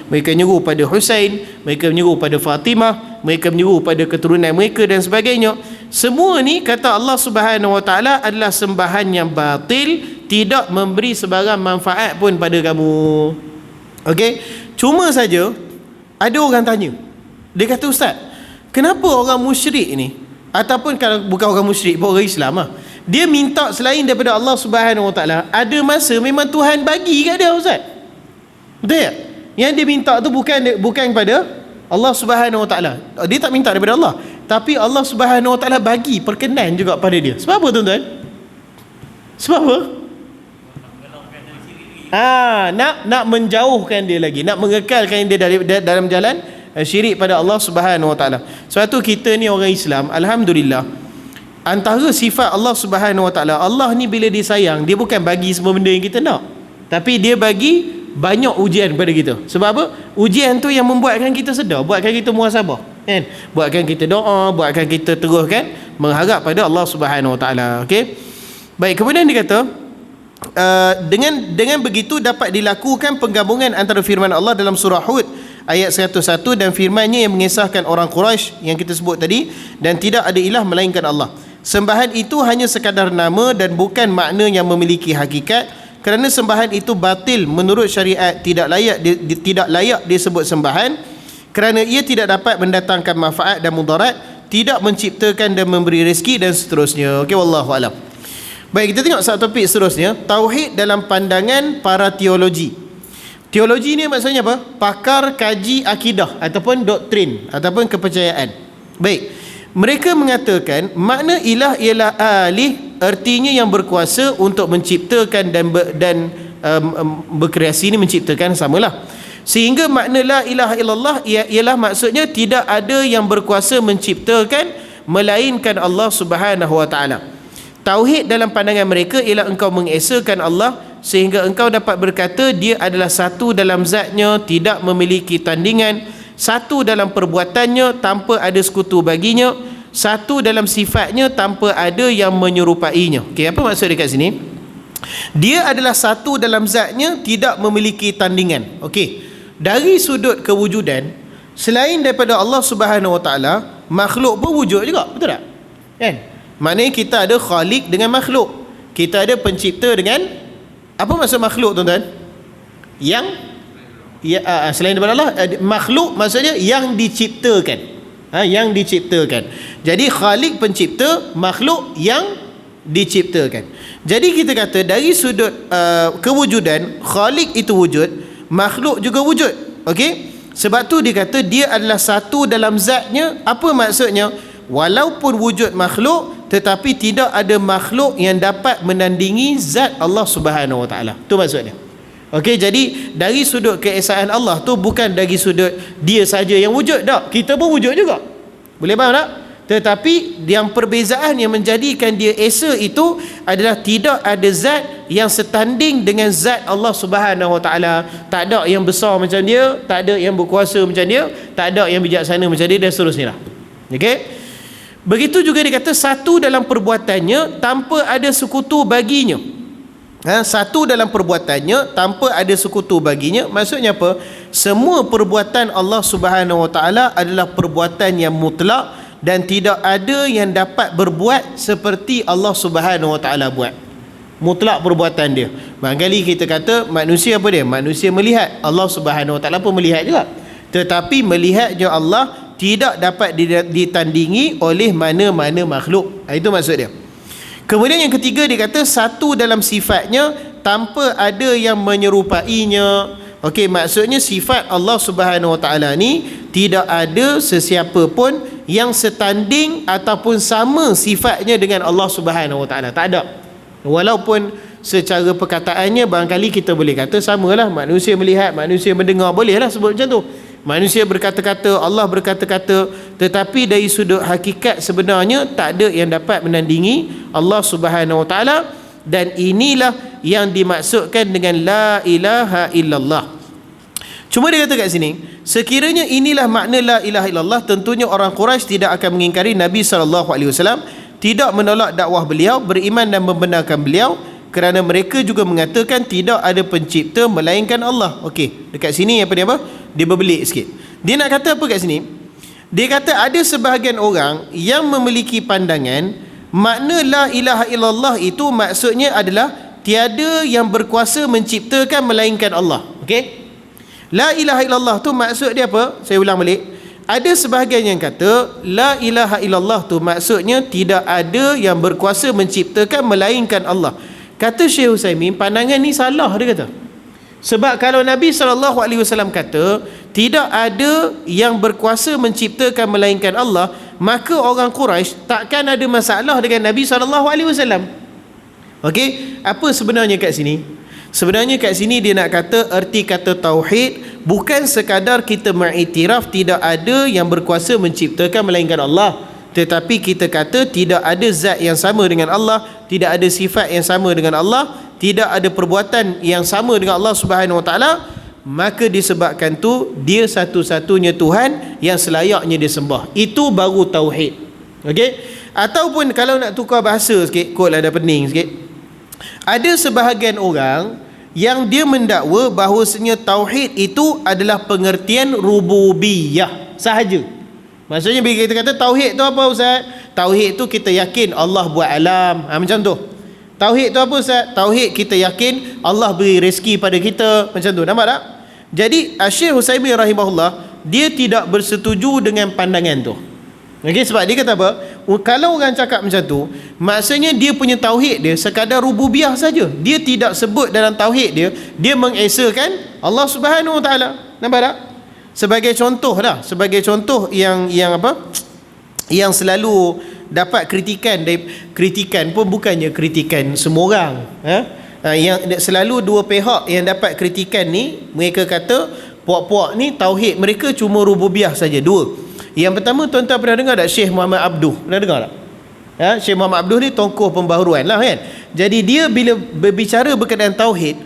Mereka menyeru pada Husain, mereka menyeru pada Fatimah, mereka menyeru pada keturunan mereka dan sebagainya. Semua ni kata Allah Subhanahu wa taala adalah sembahan yang batil, tidak memberi sebarang manfaat pun pada kamu. Okey? Cuma saja ada orang tanya. Dia kata, ustaz, kenapa orang musyrik ni, ataupun kalau bukan orang musyrik pun orang Islam lah, dia minta selain daripada Allah Subhanahu wa taala, ada masa memang Tuhan bagi kat dia, ustaz. Betul tak? Yang dia minta tu bukan kepada Allah Subhanahu wa taala. Dia tak minta daripada Allah, tapi Allah Subhanahu wa taala bagi perkenan juga pada dia. Sebab apa tuan-tuan? Sebab apa? Nak menjauhkan dia lagi, nak mengekalkan dia dalam jalan syirik pada Allah Subhanahu wa taala. Sebab tu kita ni orang Islam, alhamdulillah, antara sifat Allah Subhanahu wa taala, Allah ni bila dia sayang, dia bukan bagi semua benda yang kita nak, tapi dia bagi banyak ujian kepada kita. Sebab apa? Ujian tu yang membuatkan kita sedar, buatkan kita muhasabah, kan? Buatkan kita doa, buatkan kita teruskan mengharap pada Allah Subhanahu wa taala. Okey. Baik, kemudian dia kata dengan begitu dapat dilakukan penggabungan antara firman Allah dalam surah Hud ayat 101 dan firman-Nya yang mengisahkan orang Quraisy yang kita sebut tadi, dan tidak ada ilah melainkan Allah. Sembahan itu hanya sekadar nama dan bukan makna yang memiliki hakikat, kerana sembahan itu batil menurut syariat, tidak layak disebut sembahan, kerana ia tidak dapat mendatangkan manfaat dan mudarat, tidak menciptakan dan memberi rezeki dan seterusnya. Okey, wallahu alam. Baik, kita tengok satu topik seterusnya, tauhid dalam pandangan para teologi. Teologi ni maksudnya apa? Pakar kaji akidah ataupun doktrin ataupun kepercayaan. Baik, mereka mengatakan makna ilah ialah alih, artinya yang berkuasa untuk menciptakan dan berkreasi, ni menciptakan samalah. Sehingga makna la ilaha illallah ialah maksudnya tidak ada yang berkuasa menciptakan melainkan Allah Subhanahu wa taala. Tauhid dalam pandangan mereka ialah engkau mengesakan Allah sehingga engkau dapat berkata dia adalah satu dalam zatnya, tidak memiliki tandingan, satu dalam perbuatannya tanpa ada sekutu baginya, satu dalam sifatnya tanpa ada yang menyerupainya. Okey, apa maksud dekat sini? Dia adalah satu dalam zatnya, tidak memiliki tandingan. Okey, dari sudut kewujudan, selain daripada Allah Subhanahu wa taala, makhluk pun wujud juga, betul tak? Kan? Maknanya kita ada khalik dengan makhluk, kita ada pencipta dengan apa maksud makhluk tuan-tuan? Yang selain daripada Allah, makhluk maksudnya yang diciptakan. Yang diciptakan. Jadi khalik pencipta, makhluk yang diciptakan. Jadi kita kata dari sudut kewujudan, khalik itu wujud, makhluk juga wujud. Okey? Sebab tu dia kata dia adalah satu dalam zatnya. Apa maksudnya? Walaupun wujud makhluk, tetapi tidak ada makhluk yang dapat menandingi zat Allah Subhanahu Wa Taala. Tu maksudnya. Okey, jadi dari sudut keesaan Allah tu bukan dari sudut dia saja yang wujud, tak. Kita pun wujud juga. Boleh faham tak? Tetapi yang perbezaan yang menjadikan dia esa itu adalah tidak ada zat yang setanding dengan zat Allah Subhanahu Wa Taala. Tak ada yang besar macam dia, tak ada yang berkuasa macam dia, tak ada yang bijaksana macam dia, dan seterusnya lah. Okey. Begitu juga dia kata satu dalam perbuatannya tanpa ada sekutu baginya. Satu dalam perbuatannya tanpa ada sekutu baginya. Maksudnya apa? Semua perbuatan Allah Subhanahu Wa Taala adalah perbuatan yang mutlak dan tidak ada yang dapat berbuat seperti Allah Subhanahu Wa Taala buat. Mutlak perbuatan dia. Barangkali kita kata manusia apa dia? Manusia melihat, Allah Subhanahu Wa Taala pun melihat juga. Tetapi melihatnya Allah tidak dapat ditandingi oleh mana-mana makhluk. Itu maksud dia. Kemudian yang ketiga dia kata satu dalam sifatnya tanpa ada yang menyerupainya. Okey, maksudnya sifat Allah Subhanahu Wa Taala ni tidak ada sesiapa pun yang setanding ataupun sama sifatnya dengan Allah Subhanahu Wa Taala. Tak ada. Walaupun secara perkataannya barangkali kita boleh kata samalah, manusia melihat, manusia mendengar, bolehlah sebut macam tu. Manusia berkata-kata, Allah berkata-kata, tetapi dari sudut hakikat sebenarnya tak ada yang dapat menandingi Allah Subhanahu Wa Taala. Dan inilah yang dimaksudkan dengan la ilaha illallah. Cuma dia kata kat sini, sekiranya inilah makna la ilaha illallah, tentunya orang Quraisy tidak akan mengingkari Nabi SAW, tidak menolak dakwah beliau, beriman dan membenarkan beliau, kerana mereka juga mengatakan tidak ada pencipta melainkan Allah. Okey, dekat sini apa dia apa? Dia berbelit sikit. Dia nak kata apa kat sini? Dia kata ada sebahagian orang yang memiliki pandangan makna la ilaha illallah itu maksudnya adalah tiada yang berkuasa menciptakan melainkan Allah. Okey? La ilaha illallah tu maksud dia apa? Saya ulang balik. Ada sebahagian yang kata la ilaha illallah tu maksudnya tidak ada yang berkuasa menciptakan melainkan Allah. Kata Syekh Utsaimin, pandangan ni salah dia kata. Sebab kalau Nabi SAW kata tidak ada yang berkuasa menciptakan melainkan Allah, maka orang Quraisy takkan ada masalah dengan Nabi SAW. Okey, apa sebenarnya kat sini? Sebenarnya kat sini dia nak kata erti kata tauhid bukan sekadar kita mengiktiraf tidak ada yang berkuasa menciptakan melainkan Allah, tetapi kita kata tidak ada zat yang sama dengan Allah, tidak ada sifat yang sama dengan Allah, tidak ada perbuatan yang sama dengan Allah Subhanahu Wa Taala, maka disebabkan tu dia satu-satunya Tuhan yang selayaknya disembah. Itu baru tauhid. Okey? Ataupun kalau nak tukar bahasa sikit, kotlah dah pening sikit. Ada sebahagian orang yang dia mendakwa bahawasanya tauhid itu adalah pengertian rububiyah sahaja. Maksudnya bila kita kata tauhid tu apa Ustaz? Tauhid tu kita yakin Allah buat alam. Macam tu. Tauhid tu apa Ustaz? Tauhid kita yakin Allah beri rezeki pada kita. Macam tu. Nampak tak? Jadi Syekh Utsaimin rahimahullah dia tidak bersetuju dengan pandangan tu. Okey, sebab dia kata apa? Kalau orang cakap macam tu, maksudnya dia punya tauhid dia sekadar rububiyah saja. Dia tidak sebut dalam tauhid dia mengesakan Allah Subhanahu Wa Taala. Nampak tak? Sebagai contoh dah, sebagai contoh yang apa? Yang selalu dapat kritikan pun bukannya kritikan semua orang, yang selalu dua pihak yang dapat kritikan ni, mereka kata puak-puak ni tauhid mereka cuma rububiyah saja. Dua. Yang pertama, tuan-tuan pernah dengar tak Syekh Muhammad Abduh? Pernah dengar tak? Syekh Muhammad Abduh ni tokoh pembaharuan lah kan. Jadi dia bila berbicara berkenaan tauhid,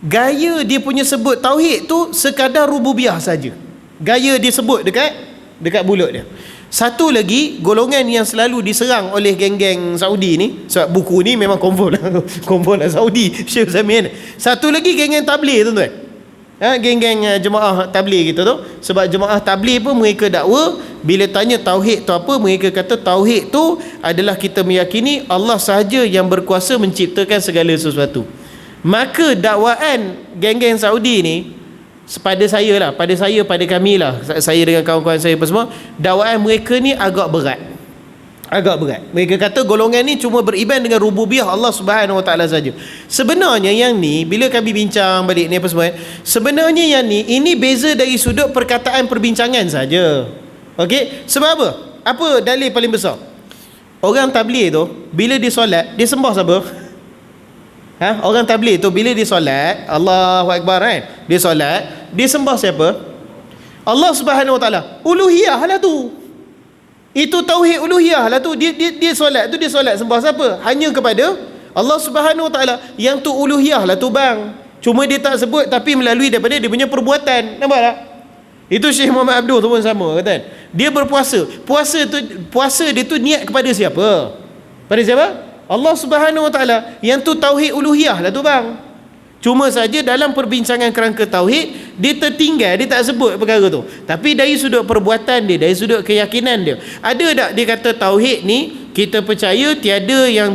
gaya dia punya sebut tauhid tu sekadar rububiyah saja. Gaya dia sebut dekat mulut dia. Satu lagi golongan yang selalu diserang oleh geng-geng Saudi ni, sebab buku ni memang confirm lah Saudi Syekh Utsaimin. Satu lagi geng-geng tabligh tuan-tuan. Geng-geng jemaah tabligh gitu tu. Sebab jemaah tabligh pun mereka dakwa bila tanya tauhid tu apa, mereka kata tauhid tu adalah kita meyakini Allah sahaja yang berkuasa menciptakan segala sesuatu. Maka dakwaan geng-geng Saudi ni pada kami lah, saya dengan kawan-kawan saya apa semua, dakwaan mereka ni agak berat. agak berat. Mereka kata golongan ni cuma beriman dengan rububiyah Allah Subhanahu Wa Taala saja. Sebenarnya yang ni, bila kami bincang balik ni apa semua, sebenarnya yang ni, ini beza dari sudut perkataan perbincangan saja. Okey, sebab apa? Apa dalil paling besar? Orang tabligh tu bila dia solat, dia sembah siapa? Orang tabligh tu bila dia solat, Allahu Akbar kan? Dia solat, dia sembah siapa? Allah Subhanahu Wa Taala. Uluhiyah lah tu. Itu tauhid uluhiyah lah tu. Dia solat tu, dia solat sembah siapa? Hanya kepada Allah Subhanahu Wa Taala. Yang tu uluhiyah lah tu bang. Cuma dia tak sebut, tapi melalui daripada dia punya perbuatan. Nampak tak? Itu Syekh Muhammad Abdul tu pun sama, kata. Dia berpuasa. Puasa dia tu niat kepada siapa? Pada siapa? Allah Subhanahu Wa Taala. Yang tu tauhid uluhiyah lah tu bang. Cuma saja dalam perbincangan kerangka tauhid, dia tertinggal, dia tak sebut perkara tu. Tapi dari sudut perbuatan dia, dari sudut keyakinan dia, ada tak dia kata tauhid ni, kita percaya tiada yang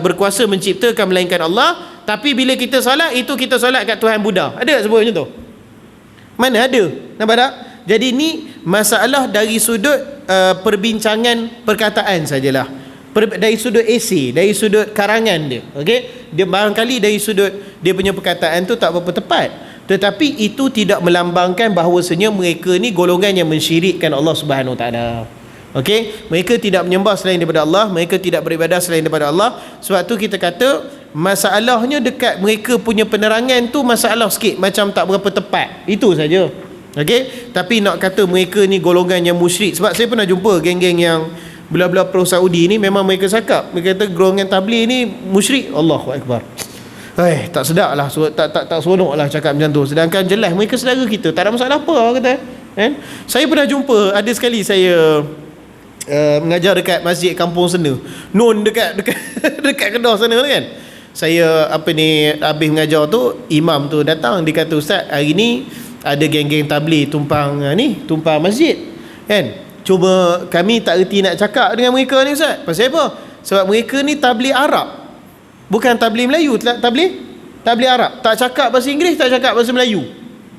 berkuasa menciptakan melainkan Allah, tapi bila kita solat, itu kita solat kat Tuhan Buddha. Ada tak sebut macam tu? Mana ada? Nampak tak? Jadi ni masalah dari sudut perbincangan perkataan sajalah. Dari sudut esei, dari sudut karangan dia, okey, dia barangkali dari sudut dia punya perkataan tu tak berapa tepat, tetapi itu tidak melambangkan bahawasanya mereka ni golongan yang mensyirikkan Allah Subhanahu Wa Taala. Okey, mereka tidak menyembah selain daripada Allah, mereka tidak beribadah selain daripada Allah. Sebab tu kita kata masalahnya dekat mereka punya penerangan tu masalah sikit, macam tak berapa tepat. Itu saja. Okey, tapi nak kata mereka ni golongan yang musyrik, sebab saya pernah jumpa geng-geng yang belah-belah pro Saudi ni, memang mereka cakap, mereka kata golongan tabligh ni musyrik. Allahu Akbar. Tak sedap lah, tak seronok lah cakap macam tu. Sedangkan jelas mereka saudara kita, tak ada masalah apa kata. Saya pernah jumpa, ada sekali saya mengajar dekat masjid Kampung Sena, Nun dekat dekat Kedah sana kan. Saya habis mengajar tu, imam tu datang, dia kata, Ustaz, hari ni ada geng-geng tabligh tumpang masjid kan. Cuma kami tak reti nak cakap dengan mereka ni, Ustaz. Pasal apa? Sebab mereka ni tabligh Arab, bukan tabligh Melayu. Tabligh Arab, tak cakap bahasa Inggeris, tak cakap bahasa Melayu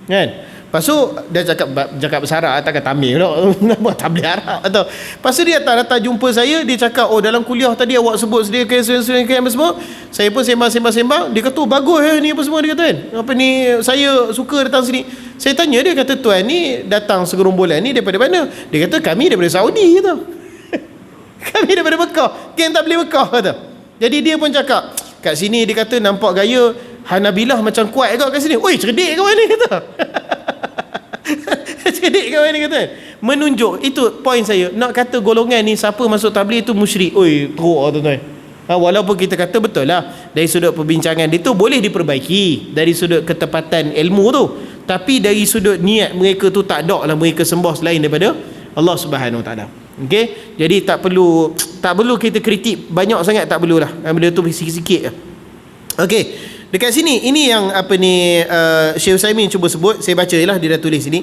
kan. Lepas tu dia cakap bahasa Arab, takkan Tamil tak? Nama tabligh Arab atau. Lepas tu dia datang jumpa saya, dia cakap, oh dalam kuliah tadi awak sebut sediakan apa semua. Saya pun sembang. Dia kata, bagus ni apa semua, dia kata kan. Apa ni, saya suka datang sini. Saya tanya dia, kata, tuan ni datang segerombolan ni daripada mana? Dia kata, kami daripada Saudi, kata. Kami daripada Mekah, geng tabligh Mekah, kata. Jadi dia pun cakap, kat sini dia kata nampak gaya Hanabilah macam kuat kat sini. Oi, cerdik kawan ni, kata. Cerdik kawan ni, kata. Menunjuk, itu poin saya. Nak kata golongan ni siapa masuk tabligh itu musyrik. Oi, teruk tuan-tuan. Walaupun kita kata betul lah, dari sudut perbincangan itu boleh diperbaiki dari sudut ketepatan ilmu tu, tapi dari sudut niat mereka tu tak ada lah mereka sembah selain daripada Allah Subhanahu Wa Taala. Okey, jadi tak perlu kita kritik banyak sangat, tak perlulah. Benda tu sikit-sikit je. Okey, dekat sini ini yang Syekh Utsaimin cuba sebut, saya baca lah, dia dah tulis sini.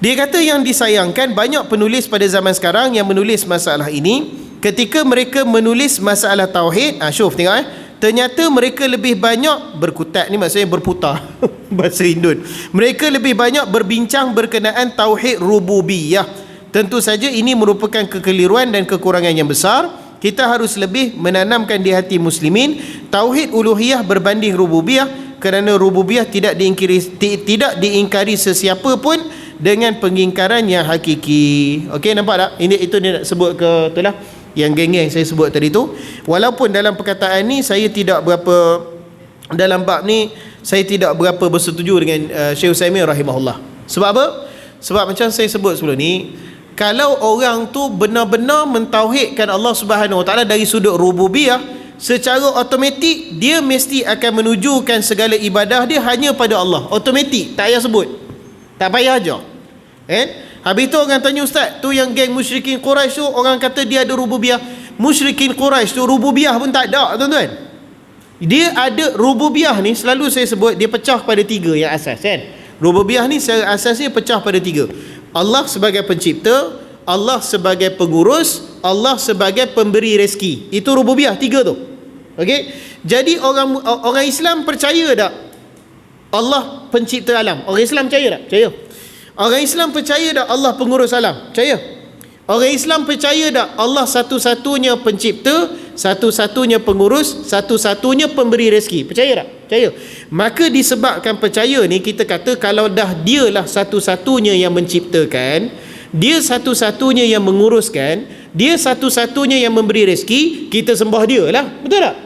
Dia kata yang disayangkan banyak penulis pada zaman sekarang yang menulis masalah ini, ketika mereka menulis masalah tauhid, syuf tengok ternyata mereka lebih banyak berkutat, ni maksudnya berputar bahasa Indon. Mereka lebih banyak berbincang berkenaan tauhid rububiyah. Tentu saja ini merupakan kekeliruan dan kekurangan yang besar. Kita harus lebih menanamkan di hati muslimin tauhid uluhiyah berbanding rububiyah, kerana rububiyah tidak diingkari sesiapa pun dengan pengingkaran yang hakiki. Okey, nampak tak? Itu dia nak sebut ke itulah yang geng-geng saya sebut tadi tu. Walaupun dalam perkataan ni saya tidak berapa, dalam bab ni saya tidak berapa bersetuju dengan Syekh Utsaimin rahimahullah. Sebab apa? Sebab macam saya sebut sebelum ni, kalau orang tu benar-benar mentauhidkan Allah Subhanahu Wa Taala dari sudut rububiyah, secara automatik dia mesti akan menujukan segala ibadah dia hanya pada Allah. Automatik, tak payah sebut, tak payah ajar. Habis tu orang tanya, Ustaz, tu yang geng musyrikin Quraisy tu orang kata dia ada rububiyah. Musyrikin Quraisy tu rububiyah pun tak ada, tuan-tuan. Dia ada rububiyah ni, selalu saya sebut dia pecah pada 3 yang asas kan. Rububiyah ni secara asasnya pecah pada 3. Allah sebagai pencipta, Allah sebagai pengurus, Allah sebagai pemberi rezeki. Itu rububiyah 3 tu. Okey. Jadi orang Islam percaya tak Allah pencipta alam? Orang Islam percaya tak? Percaya. Orang Islam percaya tak Allah pengurus alam? Percaya. Orang Islam percaya tak Allah satu-satunya pencipta, satu-satunya pengurus, satu-satunya pemberi rezeki? Percaya tak? Percaya. Maka disebabkan percaya ni, kita kata kalau dah dialah satu-satunya yang menciptakan, dia satu-satunya yang menguruskan, dia satu-satunya yang memberi rezeki, kita sembah dia lah. Betul tak?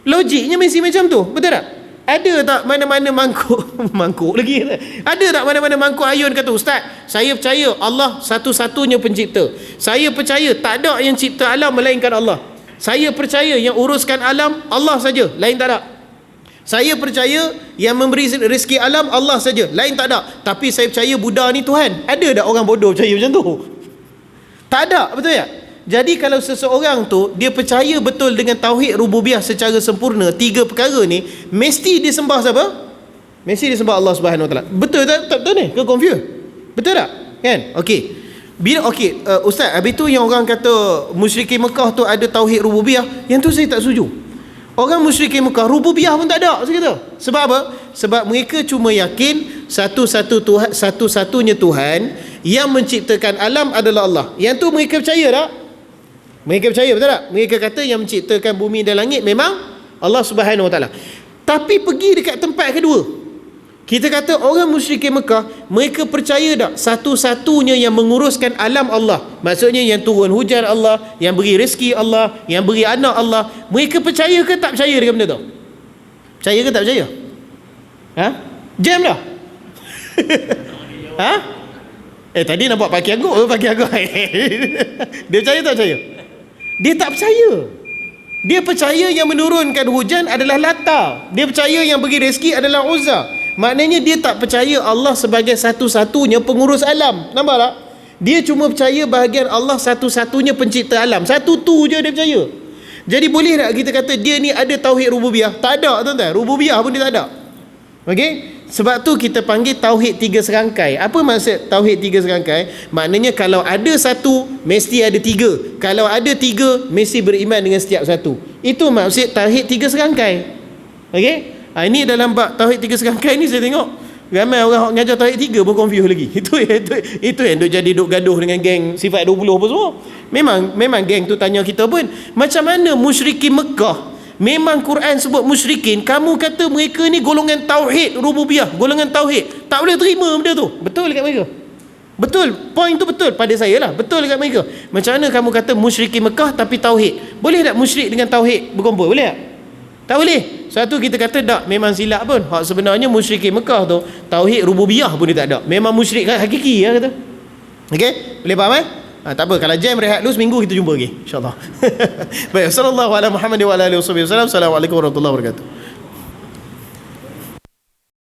Logiknya mesti macam tu. Betul tak? Ada tak mana-mana mangkuk mangkuk lagi? Ada tak mana-mana mangkuk ayun kata, Ustaz, saya percaya Allah satu-satunya pencipta. Saya percaya tak ada yang cipta alam melainkan Allah. Saya percaya yang uruskan alam Allah saja, lain tak ada. Saya percaya yang memberi rezeki alam Allah saja, lain tak ada. Tapi saya percaya Buddha ni Tuhan. Ada tak orang bodoh percaya macam tu? Tak ada, betul tak? Jadi kalau seseorang tu dia percaya betul dengan tauhid rububiyah secara sempurna, tiga perkara ni, mesti dia sembah siapa? Mesti dia sembah Allah Subhanahu Wa Taala. Betul tak? Tak betul ni? Ke confuse? Betul tak? Kan? Okey. Bila Ustaz, habis tu yang orang kata musyrikin Mekah tu ada tauhid rububiyah, yang tu saya tak setuju. Orang musyrikin Mekah rububiyah pun tak ada, saya kata. Sebab apa? Sebab mereka cuma yakin satu-satunya Tuhan yang menciptakan alam adalah Allah. Yang tu mereka percaya tak? Mereka percaya, betul tak? Mereka kata yang menciptakan bumi dan langit memang Allah Subhanahu Wa Taala. Tapi pergi dekat tempat kedua, kita kata orang musyrikin Mekah, mereka percaya tak satu-satunya yang menguruskan alam Allah? Maksudnya yang turun hujan Allah, yang beri rezeki Allah, yang beri anak Allah. Mereka percaya ke tak percaya dengan benda tu? Percaya ke tak percaya? Ha? Jam dah. Ha? Tadi nampak pakai anggur. Dia percaya tak percaya? Dia tak percaya. Dia percaya yang menurunkan hujan adalah Lata. Dia percaya yang bagi rezeki adalah Uzza. Maknanya dia tak percaya Allah sebagai satu-satunya pengurus alam. Nampak tak? Dia cuma percaya bahagian Allah satu-satunya pencipta alam. Satu tu je dia percaya. Jadi boleh tak kita kata dia ni ada tauhid rububiyah? Tak ada, tuan-tuan. Rububiyah pun dia tak ada. Okey? Sebab tu kita panggil tauhid tiga serangkai. Apa maksud tauhid tiga serangkai? Maknanya kalau ada satu, mesti ada tiga. Kalau ada tiga, mesti beriman dengan setiap satu. Itu maksud tauhid tiga serangkai. Okey? Ini dalam bab tauhid tiga serangkai ni saya tengok ramai orang ngajar tauhid tiga pun confuse lagi. Itu yang duk jadi duk gaduh dengan geng sifat 20 apa semua. Memang geng tu tanya kita pun, macam mana musyrikin Mekah, memang Quran sebut musyrikin, kamu kata mereka ni golongan tauhid rububiyah, golongan tauhid, tak boleh terima benda tu. Betul dekat mereka. Betul, point tu betul pada saya lah. Betul dekat mereka. Macam mana kamu kata musyrikin Mekah tapi tauhid? Boleh tak musyrik dengan tauhid berkumpul? Boleh tak? Tak boleh. Satu kita kata tak, memang silap pun. Hak sebenarnya musyrikin Mekah tu tauhid rububiyah pun dia tak ada. Memang musyrik hakiki ya kata. Okey? Boleh faham tak apa, kalau jam rehat dulu seminggu kita jumpa lagi insya-Allah. Baik, sallallahu alaihi Muhammad wa alihi wasallam. Assalamualaikum warahmatullahi wabarakatuh.